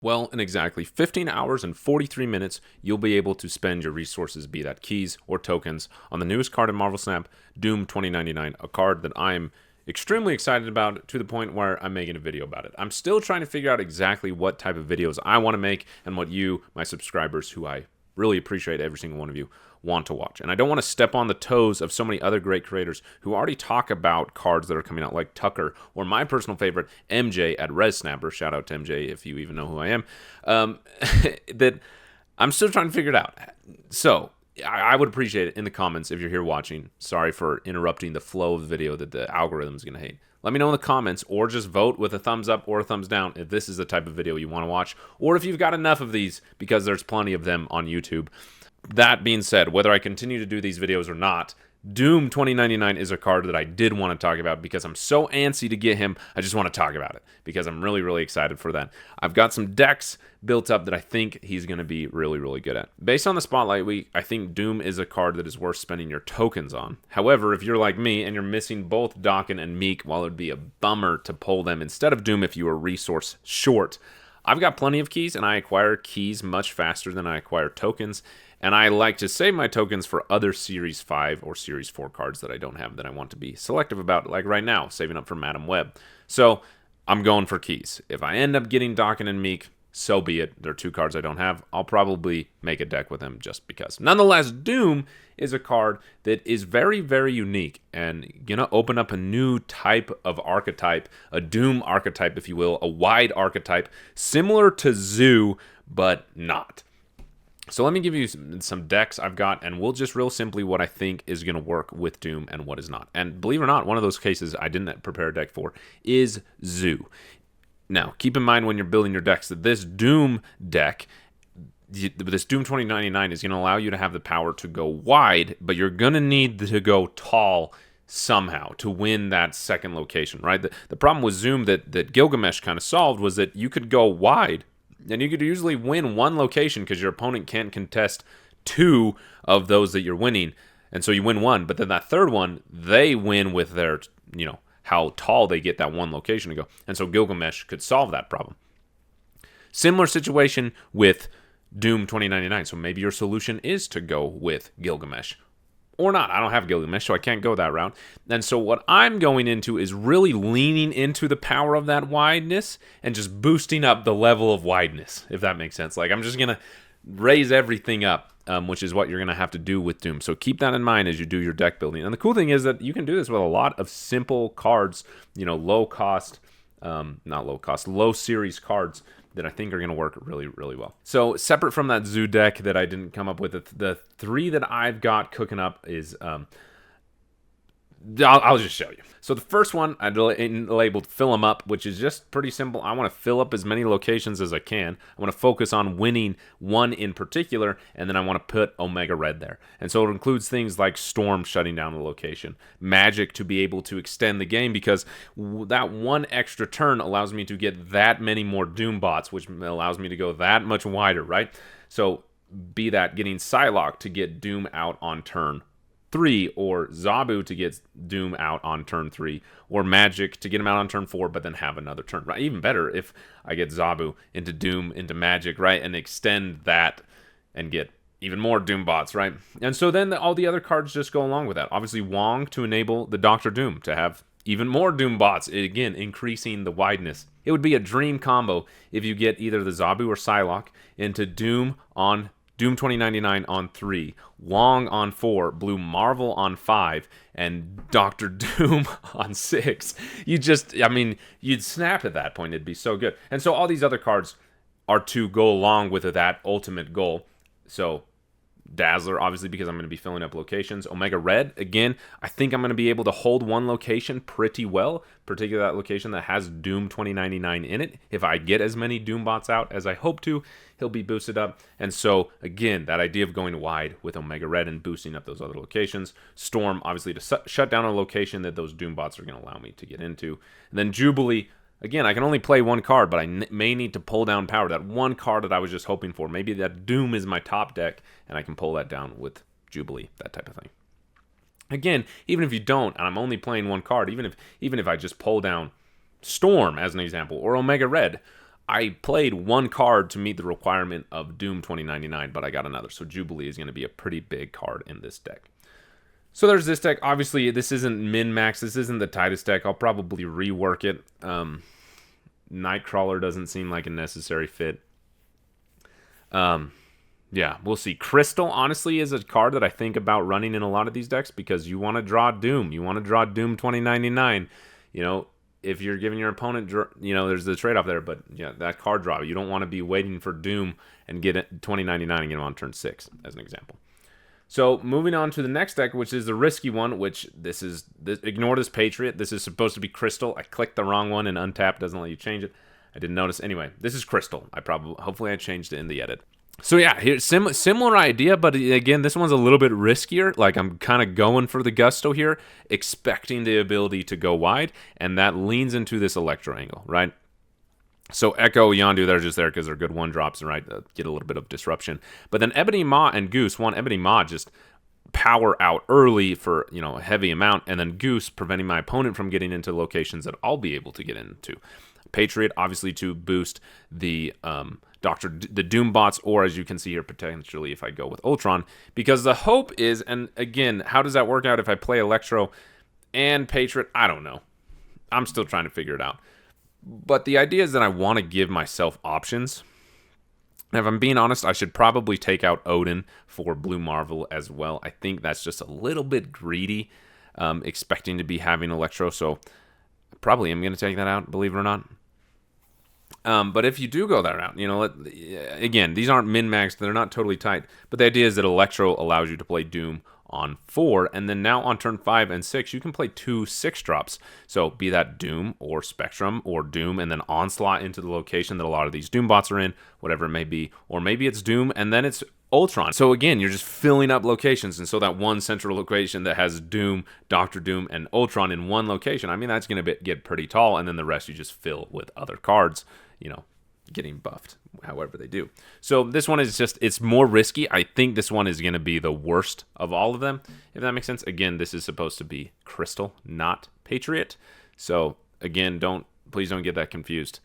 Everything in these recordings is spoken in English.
Well, in exactly 15 hours and 43 minutes, you'll be able to spend your resources, be that keys or tokens, on the newest card in Marvel Snap, Doom 2099, a card that I'm extremely excited about to the point where I'm making a video about it. I'm still trying to figure out exactly what type of videos I want to make and what you, my subscribers, who I really appreciate every single one of you, want to watch. And I don't want to step on the toes of so many other great creators who already talk about cards that are coming out, like Tucker, or my personal favorite, MJ at Res Snapper. Shout out to MJ if you even know who I am. That I'm still trying to figure it out. So I would appreciate it in the comments if you're here watching. Sorry for interrupting the flow of the video that the algorithm is going to hate. Let me know in the comments, or just vote with a thumbs up or a thumbs down if this is the type of video you want to watch, or if you've got enough of these, because there's plenty of them on YouTube. That being said, whether I continue to do these videos or not, Doom 2099 is a card that I did want to talk about because I'm so antsy to get him. I just want to talk about it because I'm really, really excited for that. I've got some decks built up that I think he's going to be really, really good at. Based on the Spotlight Week, I think Doom is a card that is worth spending your tokens on. However, if you're like me and you're missing both Daken and Meek, while it would be a bummer to pull them instead of Doom if you were resource short, I've got plenty of keys, and I acquire keys much faster than I acquire tokens. And I like to save my tokens for other Series 5 or Series 4 cards that I don't have that I want to be selective about, like right now, saving up for Madam Web. So I'm going for keys. If I end up getting Daken and Meek, so be it. They're two cards I don't have. I'll probably make a deck with them just because. Nonetheless, Doom is a card that is very, very unique and gonna open up a new type of archetype, a Doom archetype, if you will, a wide archetype, similar to Zoo, but not. So let me give you some decks I've got, and we'll just real simply what I think is going to work with Doom and what is not. And believe it or not, one of those cases I didn't prepare a deck for is Zoo. Now, keep in mind when you're building your decks that this Doom deck, this Doom 2099 is going to allow you to have the power to go wide, but you're going to need to go tall somehow to win that second location, right? The problem with Zoom that Gilgamesh kind of solved was that you could go wide, and you could usually win one location because your opponent can't contest two of those that you're winning. And so you win one, but then that third one, they win with their, how tall they get that one location to go. And so Gilgamesh could solve that problem. Similar situation with Doom 2099. So maybe your solution is to go with Gilgamesh. Or not. I don't have Gilgamesh, so I can't go that route. And so what I'm going into is really leaning into the power of that wideness and just boosting up the level of wideness, if that makes sense. Like, I'm just going to raise everything up, which is what you're going to have to do with Doom. So keep that in mind as you do your deck building. And the cool thing is that you can do this with a lot of simple cards, low series cards that I think are going to work really, really well. So separate from that Zoo deck that I didn't come up with, the three that I've got cooking up is, I'll just show you. So the first one I labeled Fill 'em Up, which is just pretty simple. I want to fill up as many locations as I can. I want to focus on winning one in particular, and then I want to put Omega Red there. And so it includes things like Storm shutting down the location, Magic to be able to extend the game, because that one extra turn allows me to get that many more Doom bots, which allows me to go that much wider, right? So be that getting Psylocke to get Doom out on turn 3, or Zabu to get Doom out on turn 3, or Magic to get him out on turn 4, but then have another turn, right? Even better if I get Zabu into Doom, into Magic, right? And extend that and get even more Doom bots, right? And so then all the other cards just go along with that. Obviously, Wong to enable the Dr. Doom to have even more Doom bots, again, increasing the wideness. It would be a dream combo if you get either the Zabu or Psylocke into Doom 2099 on 3, Wong on 4, Blue Marvel on 5, and Dr. Doom on 6. You'd snap at that point. It'd be so good. And so all these other cards are to go along with that ultimate goal. So Dazzler, obviously, because I'm going to be filling up locations. Omega Red, again, I think I'm going to be able to hold one location pretty well, particularly that location that has Doom 2099 in it. If I get as many Doom bots out as I hope to, he'll be boosted up. And so, again, that idea of going wide with Omega Red and boosting up those other locations. Storm, obviously, to shut down a location that those Doom bots are going to allow me to get into. And then Jubilee, again, I can only play one card, but I may need to pull down power. That one card that I was just hoping for. Maybe that Doom is my top deck, and I can pull that down with Jubilee, that type of thing. Again, even if you don't, and I'm only playing one card, even if I just pull down Storm, as an example, or Omega Red, I played one card to meet the requirement of Doom 2099, but I got another. So Jubilee is going to be a pretty big card in this deck. So there's this deck. Obviously, this isn't min-max. This isn't the tightest deck. I'll probably rework it. Nightcrawler doesn't seem like a necessary fit. Yeah, we'll see. Crystal, honestly, is a card that I think about running in a lot of these decks because you want to draw Doom. You want to draw Doom 2099. You know, if you're giving your opponent, you know, there's the trade-off there. But, yeah, that card draw. You don't want to be waiting for Doom and get it 2099 and get him on turn 6, as an example. So moving on to the next deck, which is the risky one, which ignore this Patriot. This is supposed to be Crystal. I clicked the wrong one and Untap doesn't let you change it. I didn't notice. Anyway, this is Crystal. Hopefully I changed it in the edit. So yeah, here's similar idea, but again, this one's a little bit riskier. Like I'm kind of going for the gusto here, expecting the ability to go wide, and that leans into this Electro angle, right? So Echo, Yondu, they're just there because they're good one-drops, right? Get a little bit of disruption. But then Ebony Maw and Goose, Ebony Maw just power out early for, you know, a heavy amount, and then Goose preventing my opponent from getting into locations that I'll be able to get into. Patriot, obviously, to boost the the Doom bots, or as you can see here, potentially if I go with Ultron, because the hope is, and again, how does that work out if I play Electro and Patriot? I don't know. I'm still trying to figure it out. But the idea is that I want to give myself options. And if I'm being honest, I should probably take out Odin for Blue Marvel as well. I think that's just a little bit greedy, expecting to be having Electro. So probably am going to take that out, believe it or not. But if you do go that route, you know, again, these aren't min-max. They're not totally tight. But the idea is that Electro allows you to play Doom on 4, and then now on turn 5 and 6 you can play 2 6-drops, so be that Doom or Spectrum or Doom and then Onslaught into the location that a lot of these Doom bots are in, whatever it may be, or maybe it's Doom and then it's Ultron. So again, you're just filling up locations, and so that one central location that has Doom, Doctor Doom, and Ultron in one location, I mean, that's going to get pretty tall, and then the rest you just fill with other cards, you know, getting buffed however they do. So this one is just, it's more risky. I think this one is going to be the worst of all of them, if that makes sense. Again, this is supposed to be Crystal, not Patriot. So again, please don't get that confused.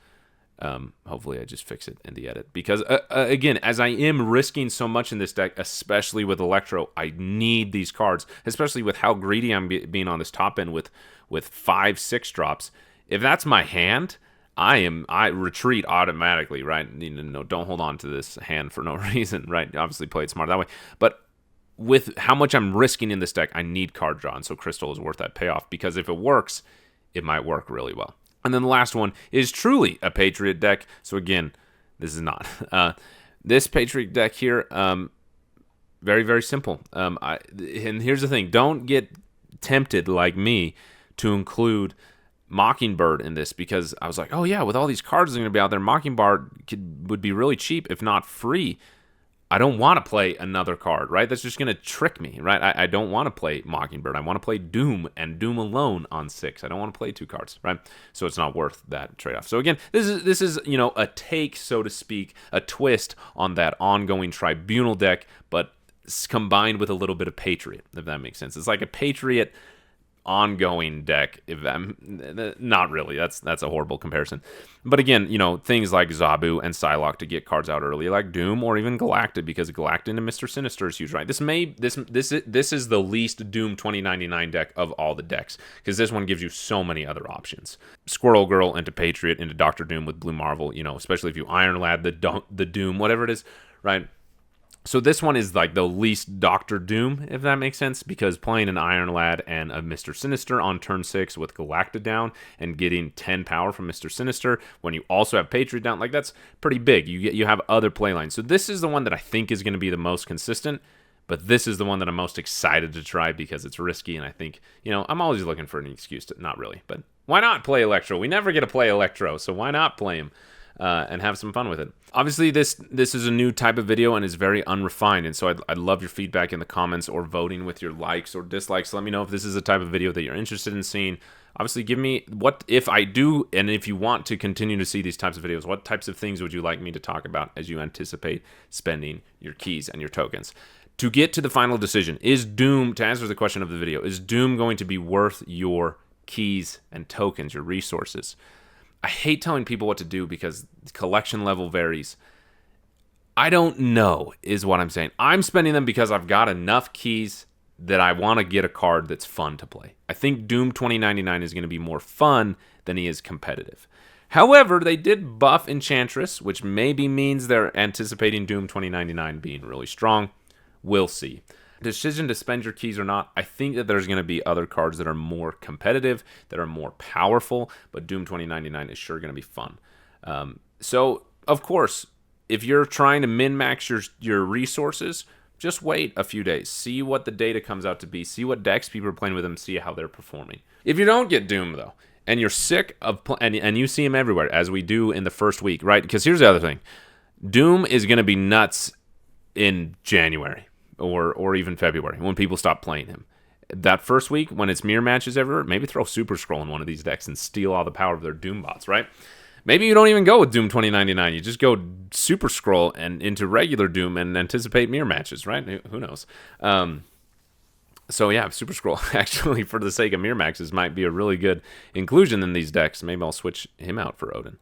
Hopefully I just fix it in the edit, because again, as I am risking so much in this deck, especially with Electro, I need these cards, especially with how greedy I'm being on this top end with 5 6-drops. If that's my hand, I retreat automatically, right? No, don't hold on to this hand for no reason, right? Obviously play it smart that way. But with how much I'm risking in this deck, I need card draw, and so Crystal is worth that payoff, because if it works, it might work really well. And then the last one is truly a Patriot deck. So again, this is not. This Patriot deck here, very, very simple. And here's the thing. Don't get tempted like me to include Mockingbird in this, because I was like, oh yeah, with all these cards that are going to be out there, Mockingbird would be really cheap, if not free. I don't want to play another card, right? That's just going to trick me, right? I don't want to play Mockingbird. I want to play Doom, and Doom alone on 6. I don't want to play 2 cards, right? So it's not worth that trade-off. So again, this is you know, a take, so to speak, a twist on that ongoing Tribunal deck, but combined with a little bit of Patriot, if that makes sense. It's like a Patriot ongoing deck, if that, not really, that's a horrible comparison, but again, you know, things like Zabu and Psylocke to get cards out early, like Doom, or even Galactic, because Galactic and Mr. Sinister is huge, right? This is the least Doom 2099 deck of all the decks, because this one gives you so many other options. Squirrel Girl into Patriot into Doctor Doom with Blue Marvel, you know, especially if you Iron Lad the Doom, whatever it is, right? So this one is like the least Doctor Doom, if that makes sense, because playing an Iron Lad and a Mr. Sinister on turn 6 with Galacta down and getting 10 power from Mr. Sinister when you also have Patriot down, like that's pretty big. You have other playlines. So this is the one that I think is going to be the most consistent, but this is the one that I'm most excited to try because it's risky, and I think, you know, I'm always looking for an excuse to, not really, but why not play Electro? We never get to play Electro, so why not play him? And have some fun with it. Obviously, this is a new type of video and is very unrefined, and so I'd love your feedback in the comments or voting with your likes or dislikes. Let me know if this is a type of video that you're interested in seeing. Obviously, give me what if I do, and if you want to continue to see these types of videos, what types of things would you like me to talk about as you anticipate spending your keys and your tokens? To get to the final decision, is Doom, to answer the question of the video, is Doom going to be worth your keys and tokens, your resources? I hate telling people what to do because collection level varies. I don't know is what I'm saying. I'm spending them because I've got enough keys that I want to get a card that's fun to play. I think Doom 2099 is going to be more fun than he is competitive. However, they did buff Enchantress, which maybe means they're anticipating Doom 2099 being really strong. We'll see. Decision to spend your keys or not, I think that there's going to be other cards that are more competitive, that are more powerful, but Doom 2099 is sure going to be fun. So, of course, if you're trying to min-max your resources, just wait a few days. See what the data comes out to be. See what decks people are playing with them. See how they're performing. If you don't get Doom, though, and you're sick of and you see him everywhere, as we do in the first week, right? Because here's the other thing. Doom is going to be nuts in January or even February when people stop playing him. That first week, when it's mirror matches everywhere, maybe throw Super Scroll in one of these decks and steal all the power of their Doom bots, right? Maybe you don't even go with Doom 2099. You just go Super Scroll and into regular Doom and anticipate mirror matches, right? Who knows? So yeah, Super Scroll actually, for the sake of mirror matches, might be a really good inclusion in these decks. Maybe I'll switch him out for Odin.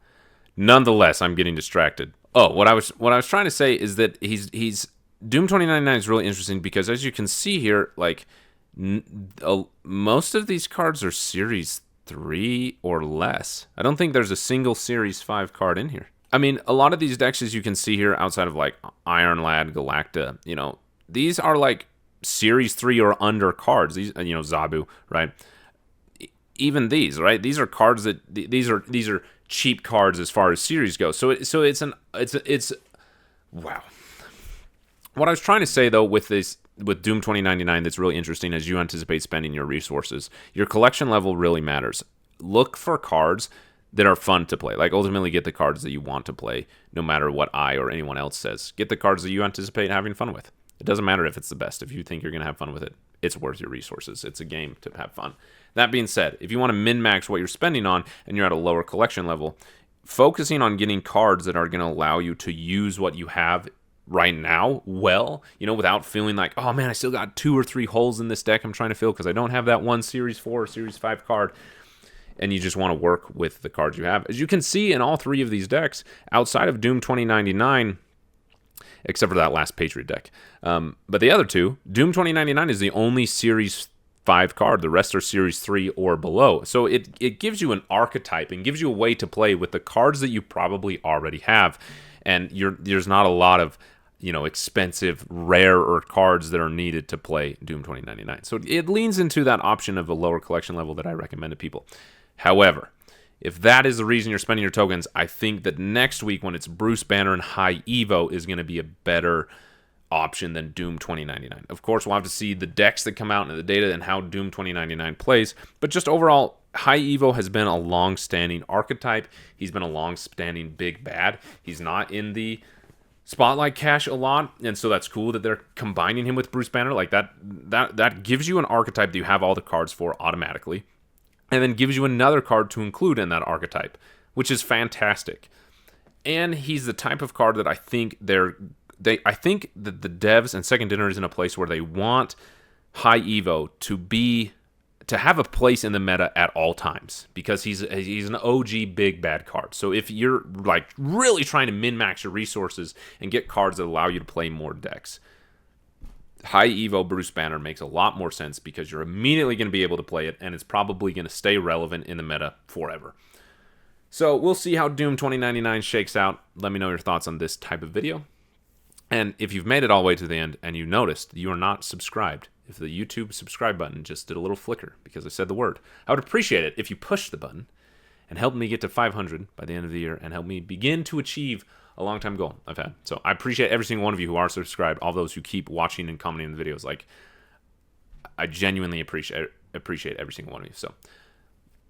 Nonetheless, I'm getting distracted. Oh, what I was trying to say is that he's Doom 2099 is really interesting because, as you can see here, like most of these cards are Series 3 or less. I don't think there's a single Series 5 card in here. I mean, a lot of these decks, as you can see here, outside of like Iron Lad, Galacta, these are like Series 3 or under cards. These, Zabu, right? Even these, right? These are cards that these are cheap cards as far as series go. So it's wow. What I was trying to say though with Doom 2099 that's really interesting as you anticipate spending your resources, your collection level really matters. Look for cards that are fun to play. Like, ultimately get the cards that you want to play, no matter what I or anyone else says. Get the cards that you anticipate having fun with. It doesn't matter if it's the best. If you think you're going to have fun with it, it's worth your resources. It's a game to have fun. That being said, if you want to min-max what you're spending on and you're at a lower collection level, focusing on getting cards that are going to allow you to use what you have right now well, without feeling like, oh man, I still got 2 or 3 holes in this deck I'm trying to fill because I don't have that one Series 4 or Series 5 card, and you just want to work with the cards you have. As you can see in all 3 of these decks, outside of Doom 2099, except for that last Patriot deck, but the other 2, Doom 2099 is the only Series 5 card. The rest are Series 3 or below. So it gives you an archetype and gives you a way to play with the cards that you probably already have, and there's not a lot of expensive, rarer cards that are needed to play Doom 2099. So it leans into that option of a lower collection level that I recommend to people. However, if that is the reason you're spending your tokens, I think that next week when it's Bruce Banner and High Evo is going to be a better option than Doom 2099. Of course, we'll have to see the decks that come out and the data and how Doom 2099 plays, but just overall, High Evo has been a long-standing archetype. He's been a long-standing big bad. He's not in the Spotlight cache a lot, and so that's cool that they're combining him with Bruce Banner. Like that gives you an archetype that you have all the cards for automatically, and then gives you another card to include in that archetype, which is fantastic. And he's the type of card that I think I think that the devs and Second Dinner is in a place where they want High Evo to have a place in the meta at all times, because he's an OG big bad card. So if you're like really trying to min-max your resources and get cards that allow you to play more decks, High Evo Bruce Banner makes a lot more sense because you're immediately going to be able to play it, and it's probably going to stay relevant in the meta forever. So we'll see how Doom 2099 shakes out. Let me know your thoughts on this type of video. And if you've made it all the way to the end and you noticed you are not subscribed, if the YouTube subscribe button just did a little flicker because I said the word, I would appreciate it if you push the button and help me get to 500 by the end of the year and help me begin to achieve a long-time goal I've had. So I appreciate every single one of you who are subscribed, all those who keep watching and commenting on the videos. Like, I genuinely appreciate every single one of you. So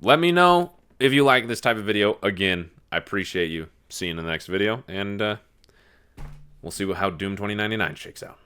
let me know if you like this type of video. Again, I appreciate you. See you in the next video, and we'll see how Doom 2099 shakes out.